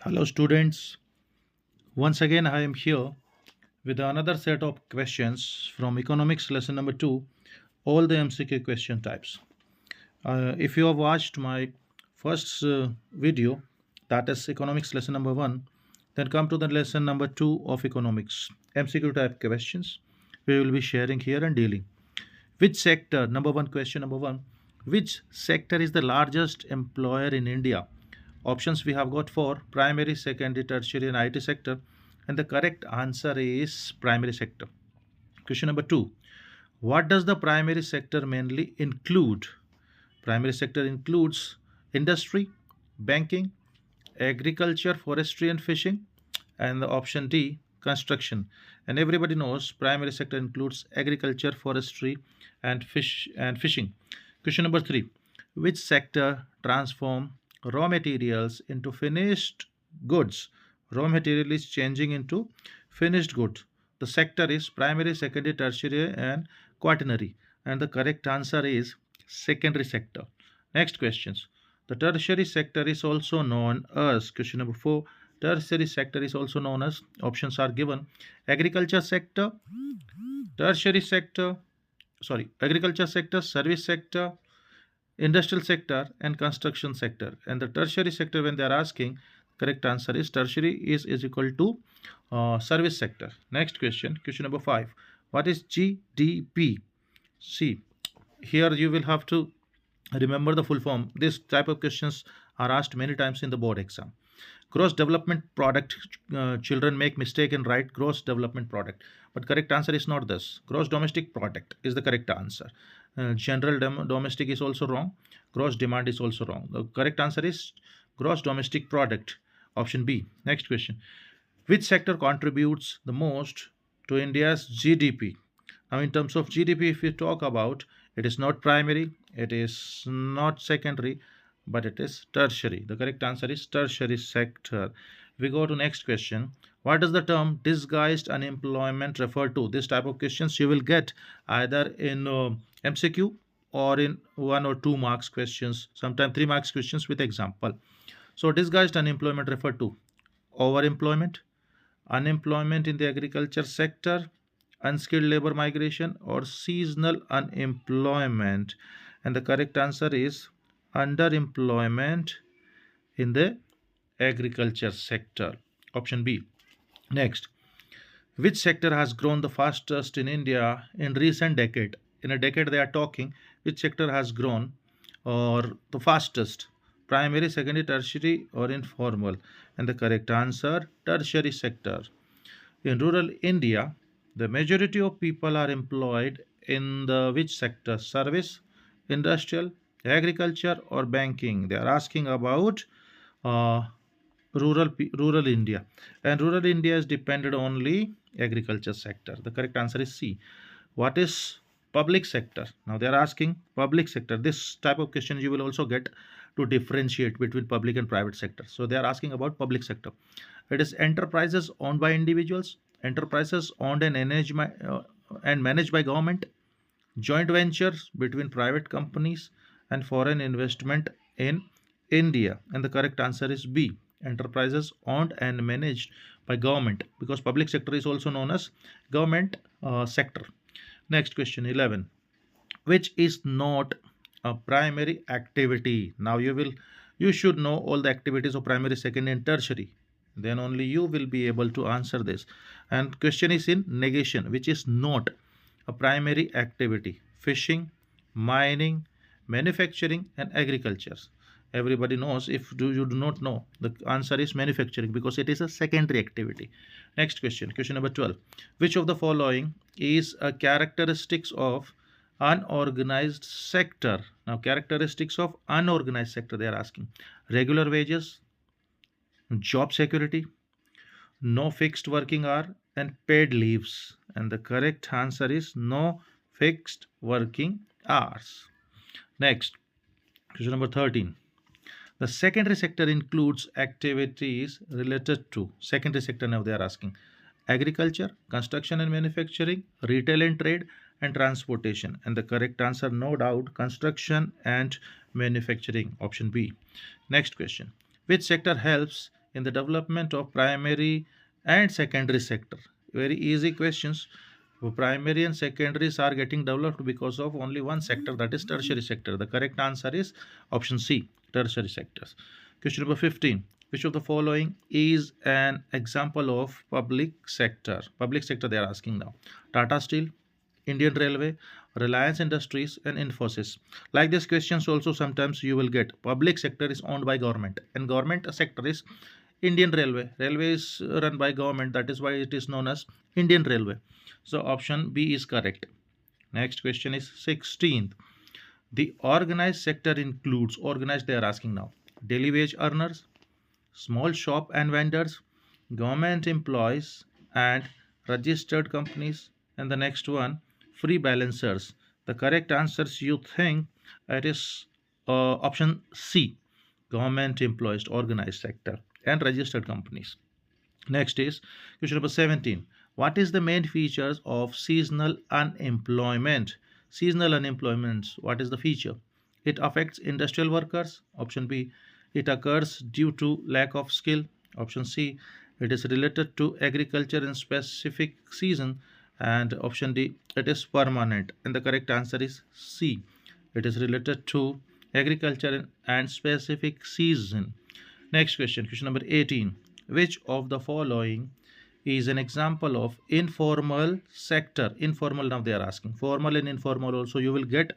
Hello, students. Once again, I am here with another set of questions from economics lesson number 2, all the MCQ question types. If you have watched my first video, that is economics lesson number 1, then come to the lesson number 2 of economics, MCQ type questions. We will be sharing here and dealing. Which sector, number 1 question number 1, which sector is the largest employer in India? Options we have got for primary, secondary, tertiary, and IT sector, and the correct answer is primary sector. Question number 2, what does the primary sector mainly include? Primary sector includes industry, banking, agriculture, forestry, and fishing, and the option D, construction. And everybody knows primary sector includes agriculture, forestry, and fishing. Question number 3, which sector transform raw materials into finished goods? Raw material is changing into finished goods. The sector is primary, secondary, tertiary, and quaternary, and the correct answer is secondary sector. Next questions. The tertiary sector is also known as, question number 4, tertiary sector is also known as, options are given, agriculture sector, tertiary sector, agriculture sector, service sector, industrial sector, and construction sector. And the tertiary sector, when they are asking, correct answer is tertiary is equal to service sector. Next question, question number 5, what is GDP? See, here you will have to remember the full form. This type of questions are asked many times in the board exam. Gross development product. Children make mistake and write gross development product, but correct answer is not this. Gross domestic product is the correct answer. General domestic is also wrong. Gross demand is also wrong. The correct answer is gross domestic product, option B. Next question, which sector contributes the most to India's GDP? Now, in terms of GDP, if we talk about, it is not primary, it is not secondary, but it is tertiary. The correct answer is tertiary sector. We go to next question. What does the term disguised unemployment refer to? This type of questions you will get either in MCQ or in 1 or 2 marks questions, sometimes 3 marks questions with example. So disguised unemployment refer to overemployment, unemployment in the agriculture sector, unskilled labor migration, or seasonal unemployment. And the correct answer is underemployment in the agriculture sector, option B. Next, which sector has grown the fastest in India in recent decade? In a decade they are talking, which sector has grown or the fastest? Primary, secondary, tertiary, or informal? And the correct answer, tertiary sector. In rural India, the majority of people are employed in the which sector? Service, industrial, agriculture, or banking? They are asking about uh, rural India, and rural India is depended only agriculture sector. The correct answer is C. What is public sector? Now they are asking public sector. This type of question you will also get to differentiate between public and private sector. So they are asking about public sector. It is enterprises owned by individuals, enterprises owned and managed by government, joint ventures between private companies, and foreign investment in India. And the correct answer is B, enterprises owned and managed by government, because public sector is also known as government sector. Next question 11, which is not a primary activity? Now you should know all the activities of primary, secondary, and tertiary, then only you will be able to answer this. And question is in negation, which is not a primary activity: fishing, mining, manufacturing, and agriculture. Everybody knows. If you do not know, the answer is manufacturing, because it is a secondary activity. Next question, question number 12, which of the following is a characteristics of unorganized sector? Now characteristics of unorganized sector they are asking: regular wages, job security, no fixed working hour, and paid leaves. And the correct answer is no fixed working hours. Next, question number 13, the secondary sector includes activities related to secondary sector. Now they are asking agriculture, construction and manufacturing, retail and trade, and transportation. And the correct answer, no doubt, construction and manufacturing, option B. Next question, which sector helps in the development of primary and secondary sector? Very easy questions. Primary and secondaries are getting developed because of only one sector, that is tertiary sector. The correct answer is option C, tertiary sectors. Question number 15. Which of the following is an example of public sector? Public sector they are asking now. Tata Steel, Indian Railway, Reliance Industries, and Infosys. Like these questions also sometimes you will get. Public sector is owned by government and government sector is Indian Railway. Railway is run by government, that is why it is known as Indian Railway. So option B is correct. Next question is 16th. The organized sector includes, organized they are asking now, daily wage earners, small shop and vendors, government employees, and registered companies. And the next one, free balancers. The correct answers you think it is option C, government employees, organized sector, and registered companies. Next is question number 17. What is the main features of seasonal unemployment? Seasonal unemployment, what is the feature? It affects industrial workers. Option B, it occurs due to lack of skill. Option C, it is related to agriculture in specific season. And option D, it is permanent. And the correct answer is C, it is related to agriculture and specific season. Next question, question number 18. Which of the following is an example of informal sector? Informal, now they are asking. Formal and informal also you will get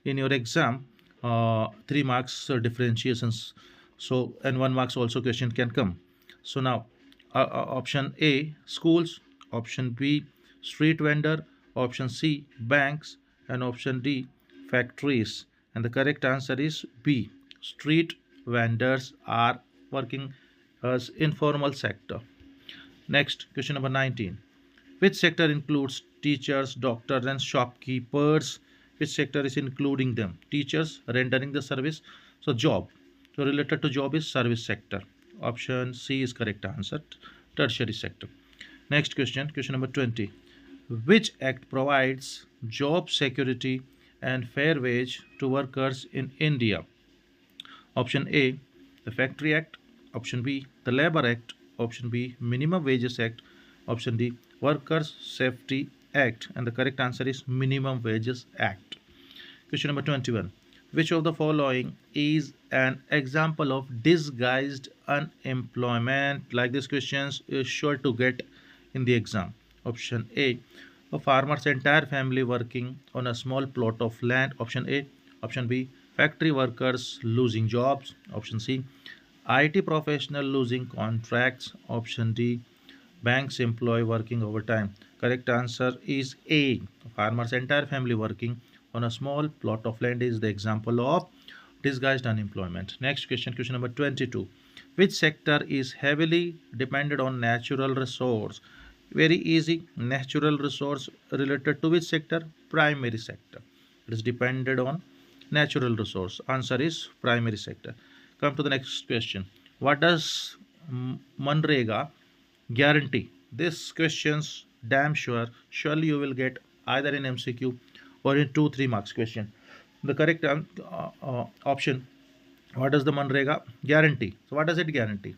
in your exam 3 marks differentiations. So, and 1 marks also question can come. So now option A, schools. Option B, street vendor. Option C, banks. And option D, factories. And the correct answer is B, street vendors are working as informal sector. Next, question number 19. Which sector includes teachers, doctors, and shopkeepers? Which sector is including them? Teachers rendering the service. So job. So related to job is service sector. Option C is correct answer. Tertiary sector. Next question, question number 20. Which act provides job security and fair wage to workers in India? Option A, the Factory Act. Option B, the Labor Act. Option B, Minimum Wages Act. Option D, Workers Safety Act. And the correct answer is Minimum Wages Act. Question number 21. Which of the following is an example of disguised unemployment? Like these questions is sure to get in the exam. Option a farmer's entire family working on a small plot of land. Option A. Option B, factory workers losing jobs. Option C, IT professional losing contracts. Option D, banks employee working overtime. Correct answer is A, farmer's entire family working on a small plot of land is the example of disguised unemployment. Next question, question number 22. Which sector is heavily dependent on natural resource? Very easy. Natural resource related to which sector? Primary sector. It is dependent on natural resource. Answer is primary sector. Come to the next question. What does Manrega guarantee? This questions damn sure surely you will get either in MCQ or in 2-3 marks question. The correct option, what does the Manrega guarantee? So what does it guarantee?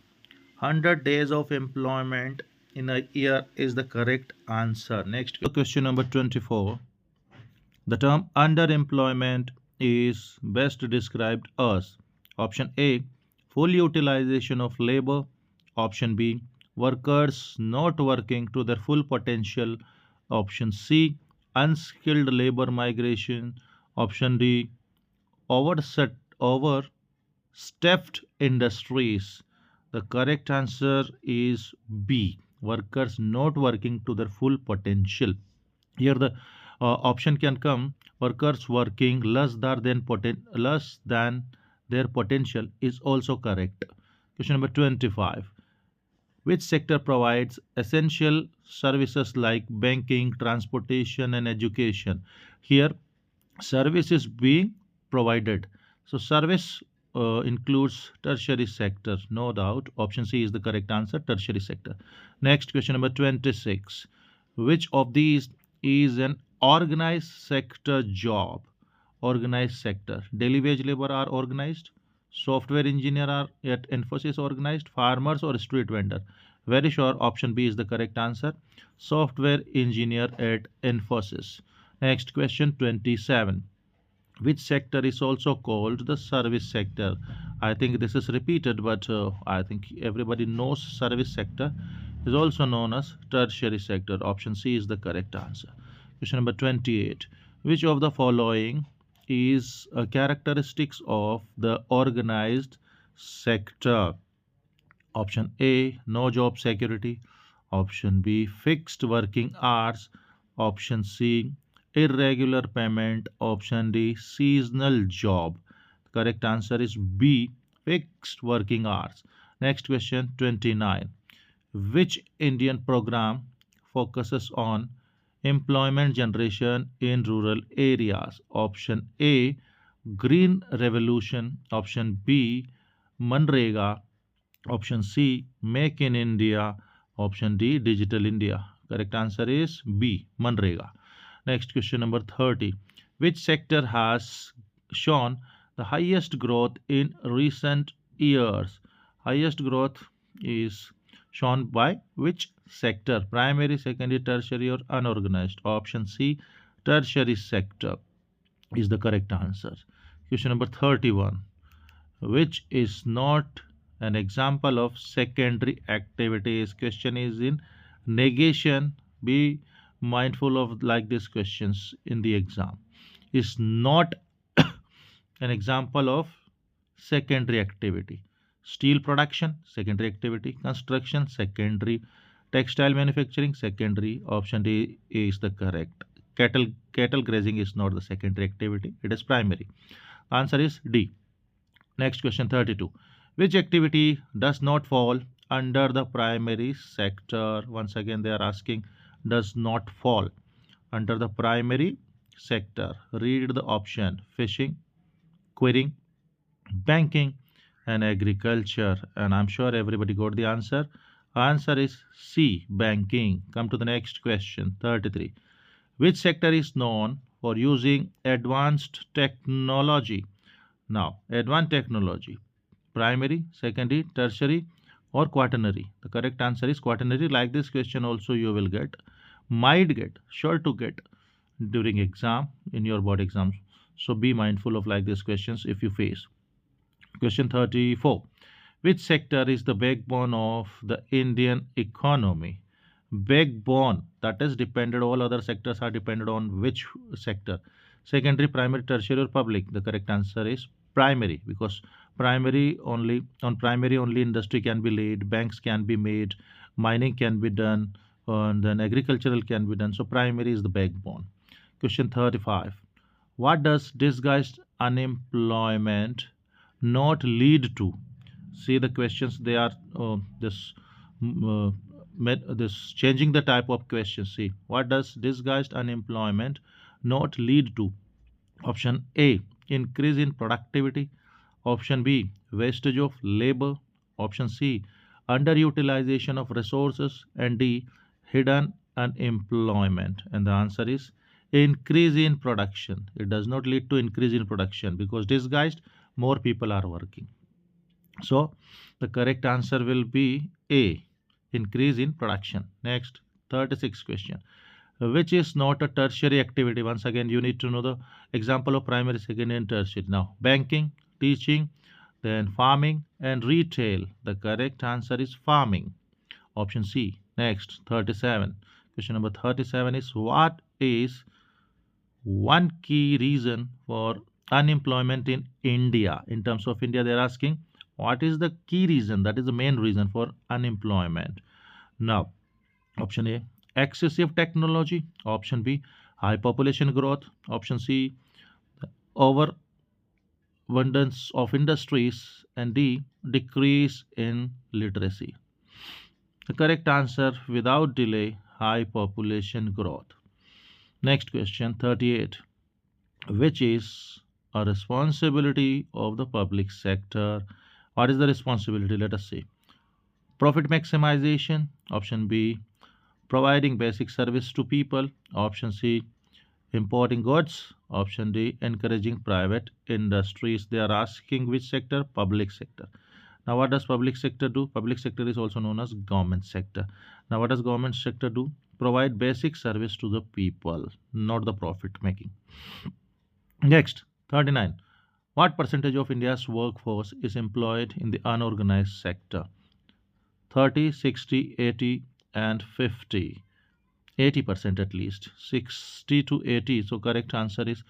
100 days of employment in a year is the correct answer. Next question number 24. The term underemployment is best described as option A, full utilization of labor. Option B, workers not working to their full potential. Option C, unskilled labor migration. Option D, overstuffed industries. The correct answer is B, workers not working to their full potential. Here the option can come workers working less than their potential is also correct. Question number 25. Which sector provides essential services like banking, transportation, and education? Here, service is being provided. So, service includes tertiary sector, no doubt. Option C is the correct answer, tertiary sector. Next, question number 26. Which of these is an organized sector job? Organized sector. Daily wage labor are organized. Software engineer are at Infosys organized, farmers or street vendor? Very sure option B is the correct answer. Software engineer at Infosys. Next question 27. Which sector is also called the service sector? I think this is repeated, but I think everybody knows service sector is also known as tertiary sector. Option C is the correct answer. Question number 28. Which of the following is a characteristics of the organized sector? Option A, no job security. Option B, fixed working hours. Option C, irregular payment. Option D, seasonal job. Correct answer is B, fixed working hours. Next question 29. Which Indian program focuses on employment generation in rural areas? Option A, Green Revolution. Option B, Manrega. Option C, Make in India. Option D, Digital India. Correct answer is B, Manrega. Next question number 30. Which sector has shown the highest growth in recent years? Highest growth is shown by which sector? Primary, secondary, tertiary, or unorganized? Option C, tertiary sector is the correct answer. Question number 31. Which is not an example of secondary activities? Question is in negation. Be mindful of like these questions in the exam. Is not an example of secondary activity. Steel production, secondary activity. Construction, secondary. Textile manufacturing, secondary. Option D is the correct. Cattle grazing is not the secondary activity, it is primary. Answer is D. Next question 32. Which activity does not fall under the primary sector? Once again, they are asking does not fall under the primary sector. Read the option: fishing, quarrying, banking, and agriculture. And I'm sure everybody got the answer. Answer is C, banking. Come to the next question 33. Which sector is known for using advanced technology? Now, advanced technology, primary, secondary, tertiary, or quaternary? The correct answer is quaternary. Like this question also you will get, might get, sure to get during exam in your board exams. So be mindful of like these questions if you face. Question 34. Which sector is the backbone of the Indian economy? Backbone, that is dependent, all other sectors are dependent on which sector? Secondary, primary, tertiary, or public? The correct answer is primary, because primary only industry can be laid, banks can be made, mining can be done, and then agricultural can be done. So primary is the backbone. Question 35. What does disguised unemployment not lead to? See the questions, they are this changing the type of questions. See, what does disguised unemployment not lead to? Option A, increase in productivity. Option B, wastage of labor. Option C, underutilization of resources. And D, hidden unemployment. And the answer is increase in production. It does not lead to increase in production, because disguised more people are working. So the correct answer will be A, increase in production. Next, 36 question. Which is not a tertiary activity? Once again, you need to know the example of primary, secondary, and tertiary. Now, banking, teaching, then farming, and retail. The correct answer is farming. Option C. Next, 37. Question number 37 is what is one key reason for unemployment in India? In terms of India, they are asking what is the key reason, that is the main reason for unemployment. Now, option A, excessive technology. Option B, high population growth. Option C, overabundance of industries. And D, decrease in literacy. The correct answer, without delay, high population growth. Next question 38. Which is a responsibility of the public sector? What is the responsibility? Let us see. Profit maximization. Option B, providing basic service to people. Option C, Importing goods. Option D, encouraging private industries. They are asking which sector? Public sector. Now, what does public sector do? Public sector is also known as government sector. Now, what does government sector do? Provide basic service to the people, not the profit making. Next, 39. What percentage of India's workforce is employed in the unorganized sector? 30, 60, 80, and 50. 80% at least. 60 to 80. So, correct answer is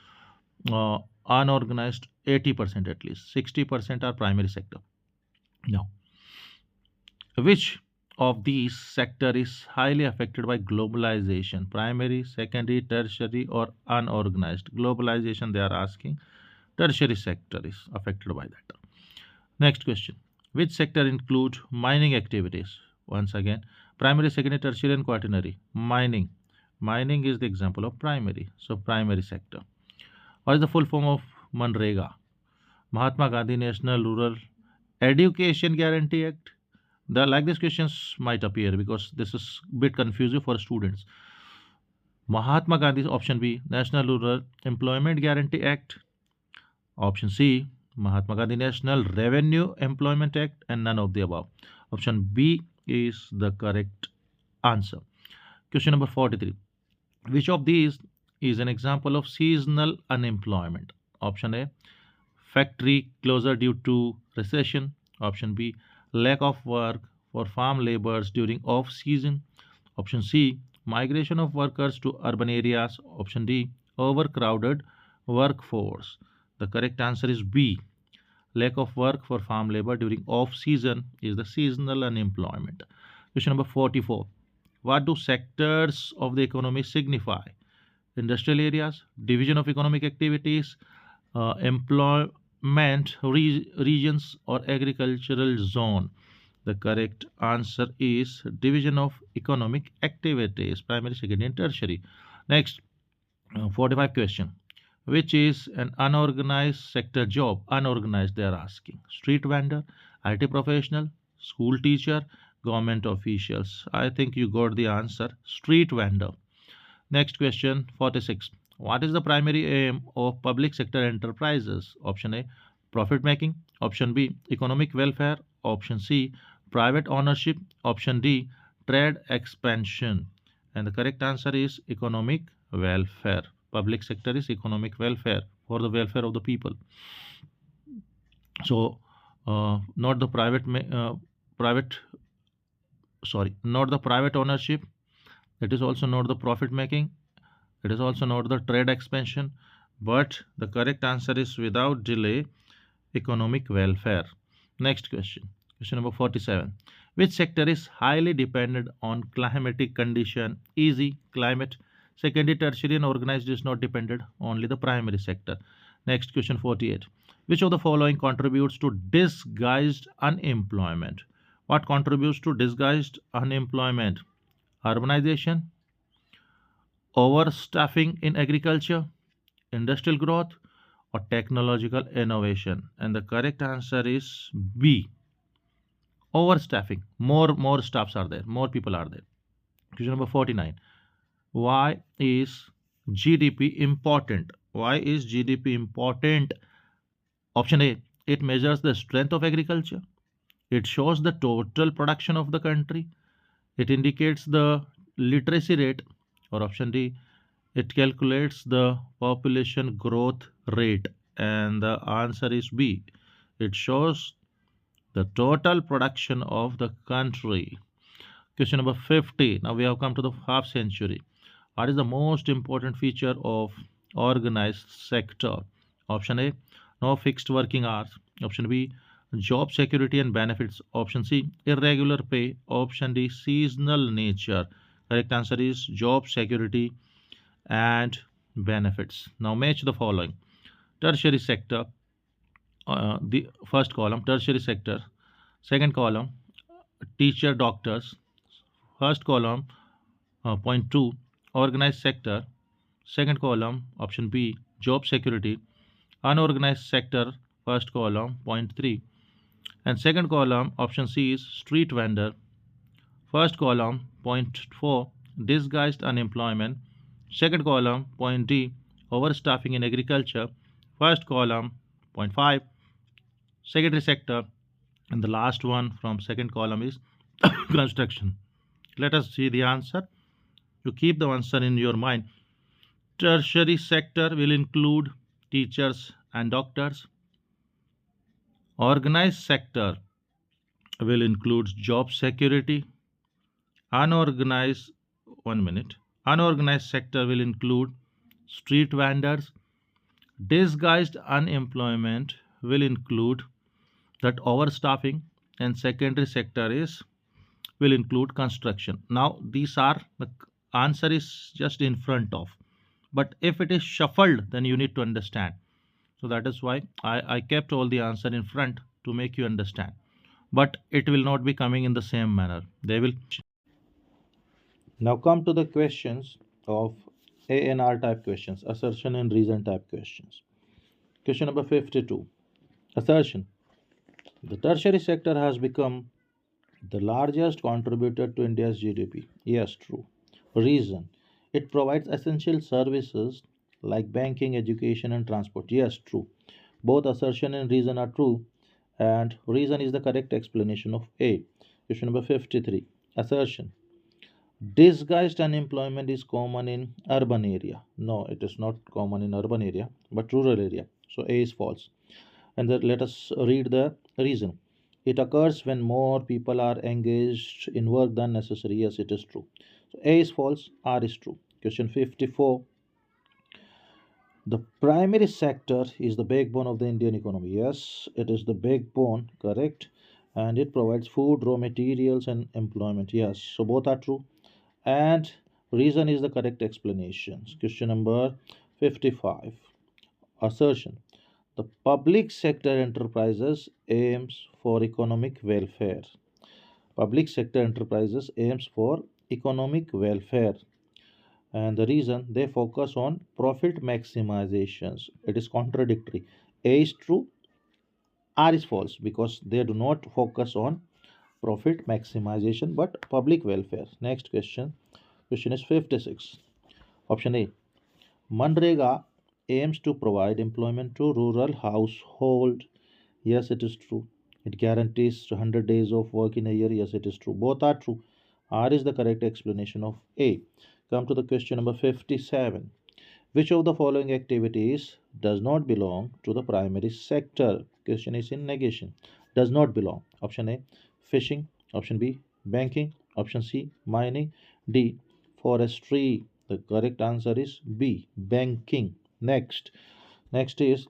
unorganized 80% at least. 60% are primary sector. Now, which of these sector is highly affected by globalization? Primary, secondary, tertiary, or unorganized? Globalization, they are asking. Tertiary sector is affected by that. Next question. Which sector include mining activities? Once again, primary, secondary, tertiary, and quaternary. Mining. Mining is the example of primary. So, primary sector. What is the full form of Manrega? Mahatma Gandhi National Rural Education Guarantee Act. Like these questions might appear because this is a bit confusing for students. Mahatma Gandhi's option B, National Rural Employment Guarantee Act. Option C, Mahatma Gandhi National Revenue Employment Act, and none of the above. Option B is the correct answer. Question number 43. Which of these is an example of seasonal unemployment? Option A, factory closure due to recession. Option B, lack of work for farm laborers during off season. Option C, migration of workers to urban areas. Option D, overcrowded workforce. The correct answer is B. Lack of work for farm labor during off season is the seasonal unemployment. Question number 44. What do sectors of the economy signify? Industrial areas, division of economic activities, employment regions, or agricultural zone. The correct answer is division of economic activities, primary, secondary, and tertiary. Next, 45 question. Which is an unorganized sector job? Unorganized, they are asking. Street vendor, IT professional, school teacher, government officials. I think you got the answer. Street vendor. Next question, 46. What is the primary aim of public sector enterprises? Option A, profit making. Option B, economic welfare. Option C, private ownership. Option D, trade expansion. And the correct answer is economic welfare. Public sector is economic welfare, for the welfare of the people. So, not the not the private ownership. It is also not the profit making. It is also not the trade expansion. But the correct answer is without delay, economic welfare. Next question. Question number 47. Which sector is highly dependent on climatic condition? Easy, climate. Secondary, tertiary, and organized is not dependent, only the primary sector. Next question 48. Which of the following contributes to disguised unemployment? What contributes to disguised unemployment? Urbanization, overstaffing in agriculture, industrial growth, or technological innovation? And the correct answer is B. Overstaffing. More staffs are there, more people are there. Question number 49. Why is GDP important? Why is GDP important? Option A, it measures the strength of agriculture. It shows the total production of the country. It indicates the literacy rate. Or option D, it calculates the population growth rate. And the answer is B. It shows the total production of the country. Question number 50. Now we have come to the half century. What is the most important feature of organized sector? Option A, no fixed working hours. Option B, job security and benefits. Option C, irregular pay. Option D, seasonal nature. Correct answer is job security and benefits. Now match the following. Tertiary sector, the first column, tertiary sector. Second column, teacher, doctors. First column, point 2, organized sector. Second column, option B, job security. Unorganized sector, first column, point 3. And second column, option C is street vendor. First column, point 4, disguised unemployment. Second column, point D, overstaffing in agriculture. First column, point 5, secondary sector. And the last one from second column is construction. Let us see the answer. You keep the answer in your mind. Tertiary sector will include teachers and doctors. Organized sector will include job security. Unorganized, one minute. Unorganized sector will include street vendors. Disguised unemployment will include that overstaffing, and secondary sector is will include construction. Now these are the answer is just in front of, but if it is shuffled, then you need to understand. So that is why I kept all the answer in front to make you understand. But it will not be coming in the same manner. They will. Now come to the questions of ANR type questions, assertion and reason type questions. Question number 52. Assertion. The tertiary sector has become the largest contributor to India's GDP. Yes, true. Reason. It provides essential services like banking, education, and transport. Yes, true. Both assertion and reason are true, and reason is the correct explanation of A. Question number 53. Assertion. Disguised unemployment is common in urban area. No, it is not common in urban area, but rural area. So A is false. And let us read the reason. It occurs when more people are engaged in work than necessary. Yes, it is true. So A is false, R is true. Question 54. The primary sector is the backbone of the Indian economy. Yes, it is the backbone, correct. And it provides food, raw materials, and employment. Yes, so both are true. And reason is the correct explanation. Question number 55. Assertion. The public sector enterprises aims for economic welfare. Public sector enterprises aims for economic welfare. And the reason they focus on profit maximizations. It is contradictory. A is true, R is false because they do not focus on profit maximization but public welfare. Next question. Question is 56. Option A. Manrega aims to provide employment to rural household. Yes, it is true. It guarantees 100 days of work in a year. Yes, it is true. Both are true. R is the correct explanation of A. Come to the question number 57. Which of the following activities does not belong to the primary sector? Question is in negation. Does not belong. Option A, fishing. Option B, banking. Option C, mining. D, forestry. The correct answer is B, banking. Next is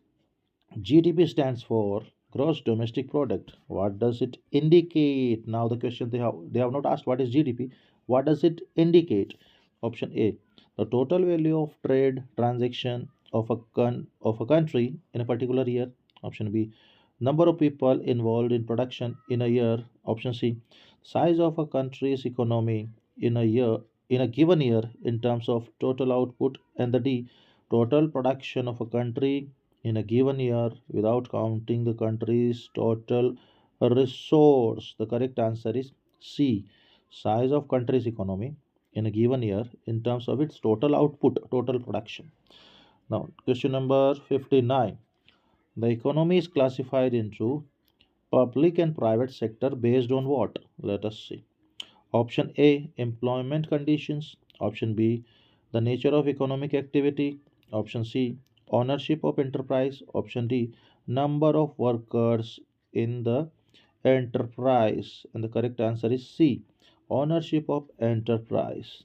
GDP stands for gross domestic product. What does it indicate? Now the question they have not asked what is GDP. What does it indicate? Option A, the total value of trade transaction of a country in a particular year. Option B, number of people involved in production in a year. Option C, size of a country's economy in a year in a given year in terms of total output. And the D, total production of a country in a given year without counting the country's total resource. The correct answer is C, size of country's economy in a given year in terms of its total output, total production. Now, question number 59. The economy is classified into public and private sector based on what? Let us see. Option A, employment conditions. Option B, the nature of economic activity. Option C, ownership of enterprise. Option D, number of workers in the enterprise. And the correct answer is C, ownership of enterprise.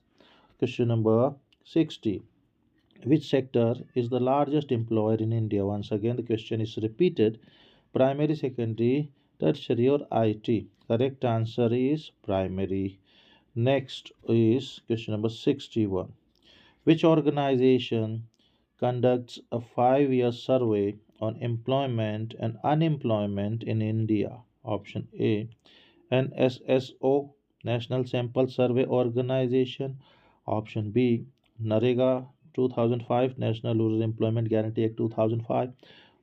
Question number 60. Which sector is the largest employer in India? Once again, the question is repeated. Primary, secondary, tertiary, or IT? Correct answer is primary. Next is question number 61. Which organization conducts a 5-year survey on employment and unemployment in India? Option A, NSSO, National Sample Survey Organization. Option B, NREGA 2005, National Rural Employment Guarantee Act 2005.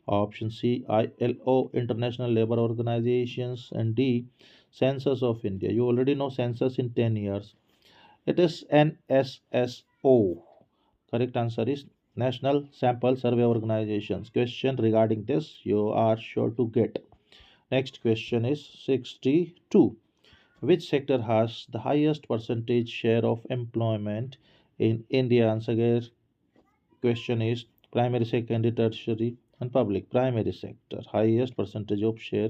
Option C, ILO, International Labour Organizations. And D, Census of India. You already know census in 10 years. It is NSSO. Correct answer is National Sample Survey Organizations. Question regarding this you are sure to get. Next question is 62. Which sector has the highest percentage share of employment in India? Answer here. Question is primary, secondary, tertiary, and public. Primary sector, highest percentage of share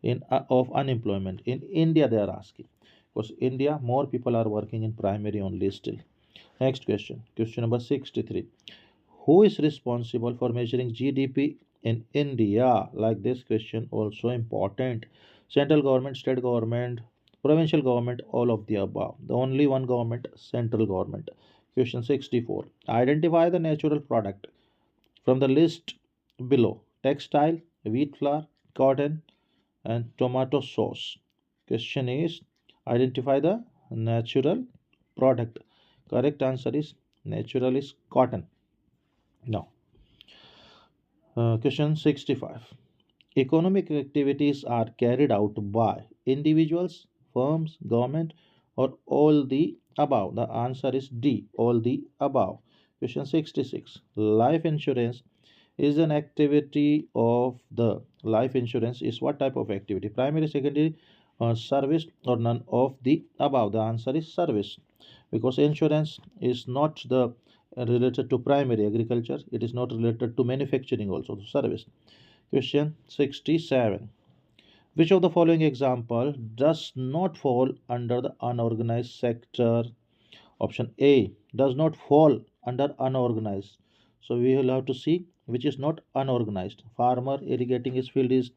in of unemployment in India. They are asking because India more people are working in primary only still. Next question. Question number 63. Who is responsible for measuring GDP in India? Like this question also important. Central government, state government, provincial government, all of the above. The only one government, central government. Question 64. Identify the natural product from the list below. Textile, wheat flour, cotton, and tomato sauce. Question is identify the natural product. Correct answer is natural is cotton. Now, question 65. Economic activities are carried out by individuals, firms, government, or all the above. The answer is D, all the above. Question 66. Life insurance is an activity of the life insurance is what type of activity? Primary, secondary, service, or none of the above? The answer is service because insurance is not the related to primary agriculture, it is not related to manufacturing also, so service. Question 67. Which of the following example does not fall under the unorganized sector? Option A does not fall under unorganized. So we will have to see which is not unorganized. Farmer irrigating his field is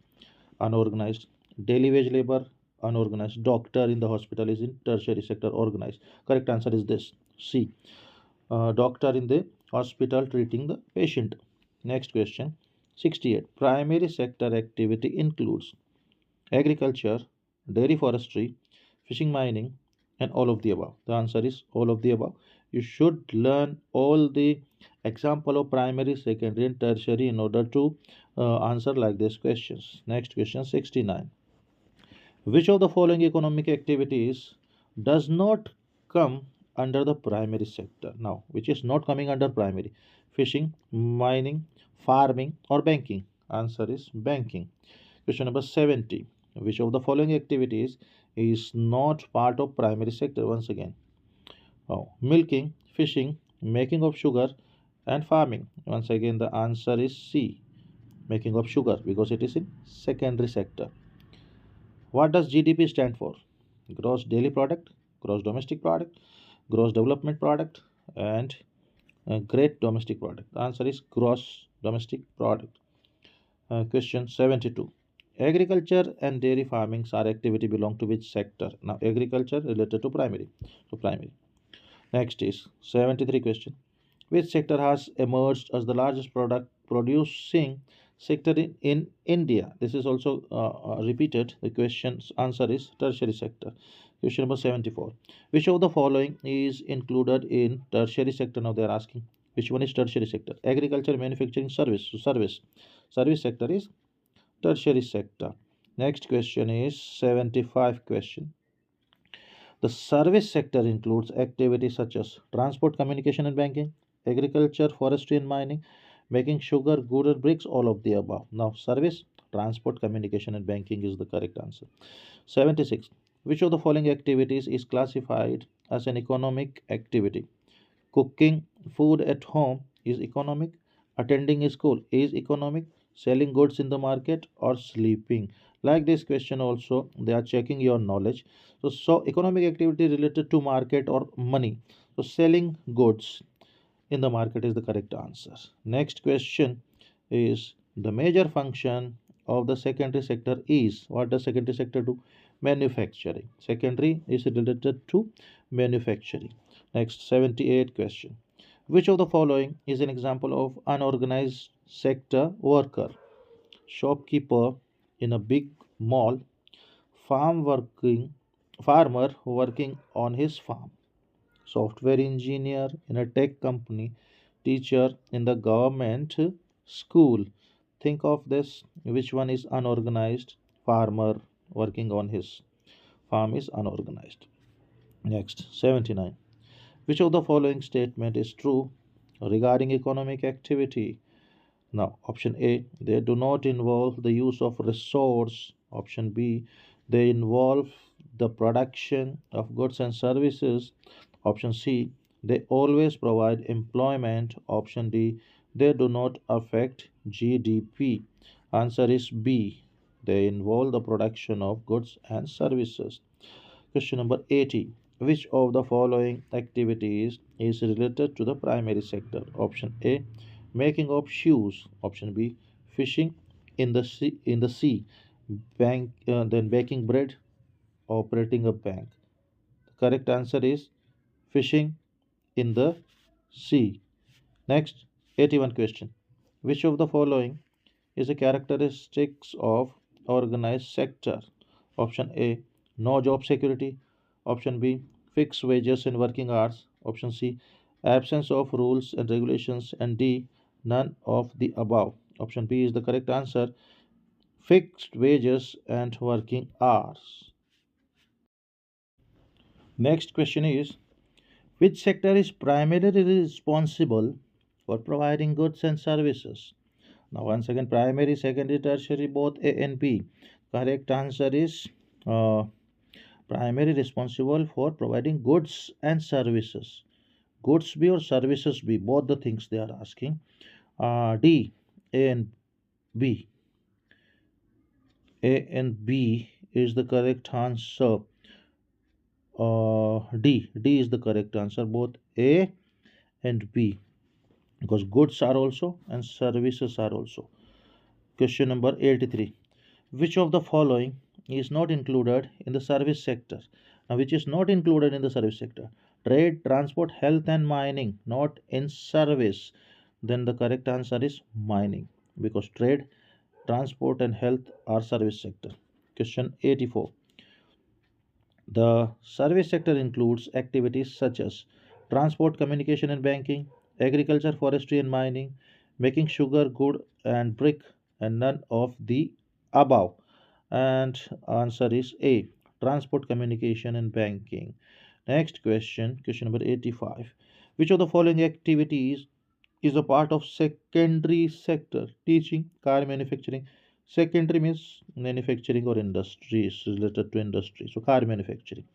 unorganized. Daily wage labor unorganized. Doctor in the hospital is in tertiary sector organized. Correct answer is this C. Doctor in the hospital treating the patient. Next question 68. Primary sector activity includes agriculture, dairy forestry, fishing, mining, and all of the above. The answer is all of the above. You should learn all the example of primary, secondary, and tertiary in order to answer like these questions. Next question 69. Which of the following economic activities does not come under the primary sector? Now, which is not coming under primary? Fishing, mining, farming, or banking? Answer is banking. Question number 70. Which of the following activities is not part of primary sector? Once again, milking, fishing, making of sugar, and farming. Once again, the answer is C, making of sugar, because it is in secondary sector. What does GDP stand for? Gross daily product, gross domestic product, gross development product, and great domestic product. The answer is gross domestic product. Question 72. Agriculture and dairy farming are activity belong to which sector? Now, agriculture related to primary. So, primary. Next is 73 question. Which sector has emerged as the largest product producing sector in India? This is also repeated. The question's answer is tertiary sector. Question number 74. Which of the following is included in tertiary sector? Now they are asking. Which one is tertiary sector? Agriculture, manufacturing, service. So service. Service sector is tertiary sector. Next question is 75 question. The service sector includes activities such as transport, communication, and banking, agriculture, forestry, and mining, making sugar, good or bricks, all of the above. Now, service, transport, communication, and banking is the correct answer. 76. Which of the following activities is classified as an economic activity? Cooking food at home is economic, attending a school is economic, selling goods in the market, or sleeping. Like this question also, they are checking your knowledge. So economic activity related to market or money. So selling goods in the market is the correct answer. Next question is the major function of the secondary sector is, what does secondary sector do? Manufacturing. Secondary is related to manufacturing. Next 78 question. Which of the following is an example of unorganized sector worker? Shopkeeper in a big mall, farm working farmer working on his farm, software engineer in a tech company, teacher in the government school. Think of this, which one is unorganized? Farmer working on his farm is unorganized. Next 79. Which of the following statement is true? regarding economic activity. Now, option A, they do not involve the use of resource. Option B, they involve the production of goods and services. Option C, they always provide employment. Option D, they do not affect GDP. Answer is B, they involve the production of goods and services. Question number 80. Which of the following activities is related to the primary sector? Option A, making of shoes. Option B, fishing in the sea, then baking bread, operating a bank. The correct answer is fishing in the sea. Next, 81 question. Which of the following is a characteristics of organized sector? Option A, no job security. Option B, fixed wages and working hours. Option C, absence of rules and regulations. And D, none of the above. Option B is the correct answer, fixed wages and working hours. Next question is, which sector is primarily responsible for providing goods and services? Now, once again, primary, secondary, tertiary, both A and B. Correct answer is uh, primary responsible for providing goods and services. Goods B or services B, both the things they are asking. D, A and B. A and B is the correct answer. D is the correct answer, both A and B, because goods are also and services are also. Question number 83. Which of the following is not included in the service sector? Now, which is not included in the service sector? Trade, transport, health, and mining, not in service. Then the correct answer is mining, because trade, transport, and health are service sector. Question 84. The service sector includes activities such as transport, communication, and banking, agriculture, forestry, and mining, making sugar, wood, and brick, and none of the above. And answer is A, transport, communication, and banking. Next question, question number 85. Which of the following activities is a part of secondary sector? Teaching, car manufacturing. Secondary means manufacturing or industry is related to industry. So car manufacturing.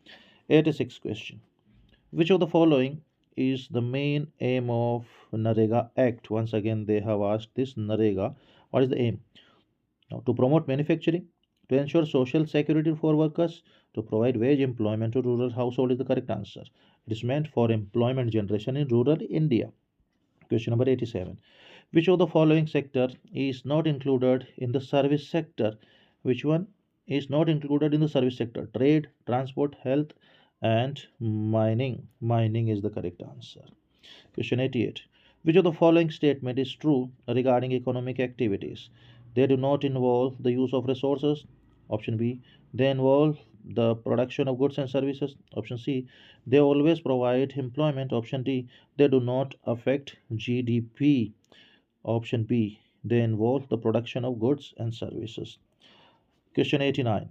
86 question. Which of the following is the main aim of Narega Act? Once again, they have asked this Narega. What is the aim? Now, to promote manufacturing, to ensure social security for workers, to provide wage employment to rural household is the correct answer. It is meant for employment generation in rural India. Question number 87. Which of the following sector is not included in the service sector? Which one is not included in the service sector? Trade, transport, health, and mining. Mining is the correct answer. Question 88. Which of the following statement is true regarding economic activities? They do not involve the use of resources. Option B. They involve the production of goods and services. Option C. They always provide employment. Option D. They do not affect GDP. Option B. They involve the production of goods and services. Question 89.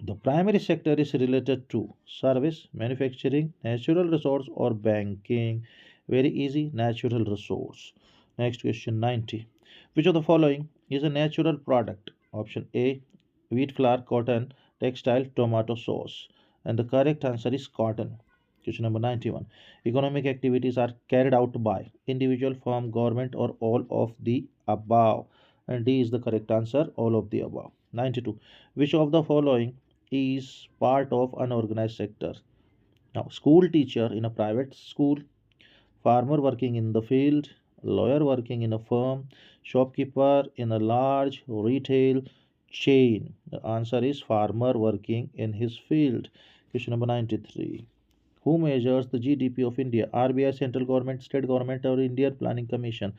The primary sector is related to service, manufacturing, natural resource, or banking. Very easy, natural resource. Next question 90. Which of the following is a natural product? Option A, wheat flour, cotton, textile, tomato sauce. And the correct answer is cotton. Question number 91. Economic activities are carried out by individual, firm, government, or all of the above. And D is the correct answer, all of the above. 92. Which of the following is part of unorganized sector? Now, school teacher in a private school, farmer working in the field, lawyer working in a firm, shopkeeper in a large retail chain. The answer is farmer working in his field. Question number 93. Who measures the GDP of India? RBI, central government, state government, or Indian Planning Commission?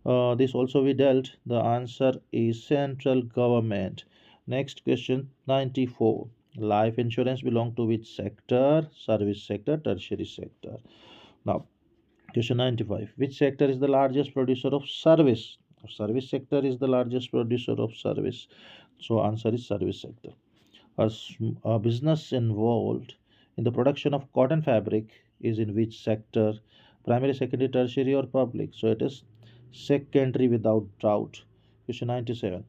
This also we dealt. The answer is central government. Next question 94. Life insurance belong to which sector? Service sector, tertiary sector. Now, question 95. Which sector is the largest producer of service? Service sector is the largest producer of service. So, answer is service sector. A business involved in the production of cotton fabric is in which sector? Primary, secondary, tertiary, or public? So it is secondary without doubt. Question 97.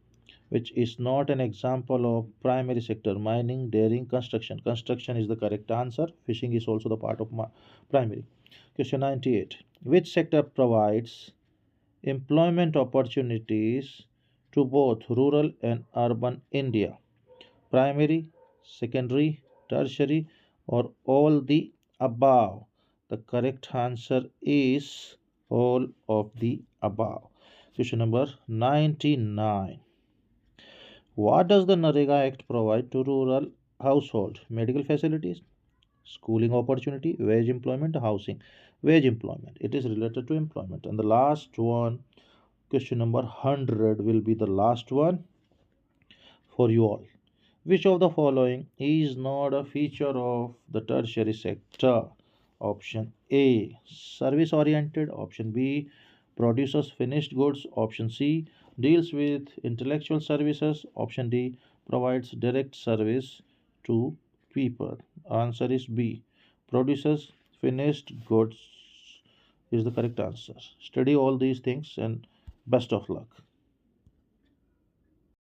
Which is not an example of primary sector? Mining, dairying, construction. Construction is the correct answer. Fishing is also the part of primary. Question 98. Which sector provides employment opportunities to both rural and urban India? Primary, secondary, tertiary, or all the above? The correct answer is all of the above. Question number 99. What does the Narega Act provide to rural household? Medical facilities, schooling opportunity, wage employment, housing. Wage employment. It is related to employment. And the last one, question number 100, will be the last one for you all. Which of the following is not a feature of the tertiary sector? Option A, service oriented. Option B, produces finished goods. Option C, deals with intellectual services. Option D, provides direct service to people. Answer is B, produces finished goods is the correct answer. Study all these things and best of luck.